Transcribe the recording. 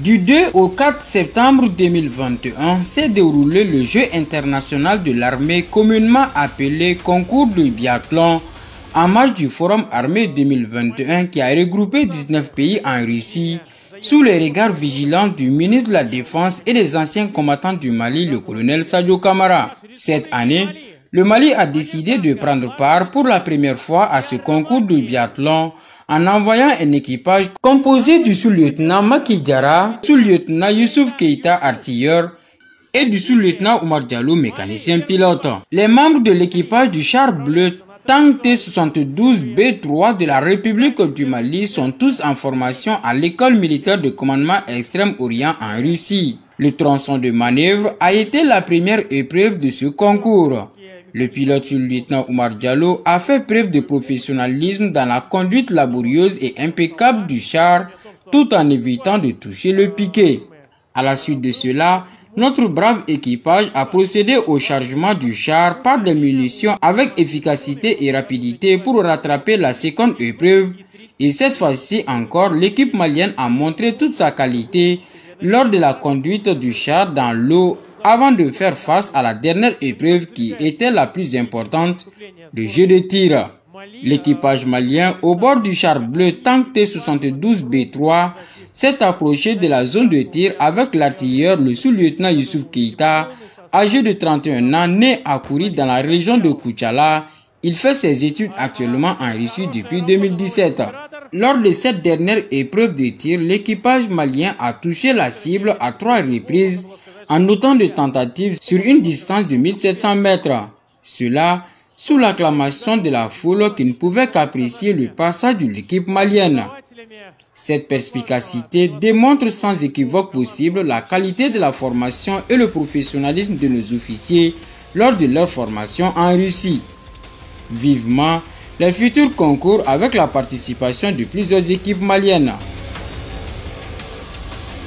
Du 2 au 4 septembre 2021 s'est déroulé le jeu international de l'armée communément appelé concours de biathlon en marge du Forum Armée 2021 qui a regroupé 19 pays en Russie sous les regards vigilants du ministre de la Défense et des anciens combattants du Mali, le colonel Sadio Kamara. Cette année, le Mali a décidé de prendre part pour la première fois à ce concours de biathlon en envoyant un équipage composé du sous-lieutenant Maki Diarra, sous-lieutenant Youssouf Keïta, artilleur, et du sous-lieutenant Oumar Diallo, mécanicien pilote. Les membres de l'équipage du char bleu Tank T-72B3 de la République du Mali sont tous en formation à l'école militaire de commandement Extrême-Orient en Russie. Le tronçon de manœuvre a été la première épreuve de ce concours. Le pilote sous-lieutenant Oumar Diallo a fait preuve de professionnalisme dans la conduite laborieuse et impeccable du char tout en évitant de toucher le piquet. À la suite de cela, notre brave équipage a procédé au chargement du char par des munitions avec efficacité et rapidité pour rattraper la seconde épreuve. Et cette fois-ci encore, l'équipe malienne a montré toute sa qualité lors de la conduite du char dans l'eau avant de faire face à la dernière épreuve qui était la plus importante, le jeu de tir. L'équipage malien au bord du char bleu Tank T-72B3 s'est approché de la zone de tir avec l'artilleur le sous-lieutenant Youssouf Keïta, âgé de 31 ans, né à Kouri dans la région de Koutchala. Il fait ses études actuellement en Russie depuis 2017. Lors de cette dernière épreuve de tir, l'équipage malien a touché la cible à 3 reprises en autant de tentatives sur une distance de 1700 mètres. Cela sous l'acclamation de la foule qui ne pouvait qu'apprécier le passage de l'équipe malienne. Cette perspicacité démontre sans équivoque possible la qualité de la formation et le professionnalisme de nos officiers lors de leur formation en Russie. Vivement les futurs concours avec la participation de plusieurs équipes maliennes.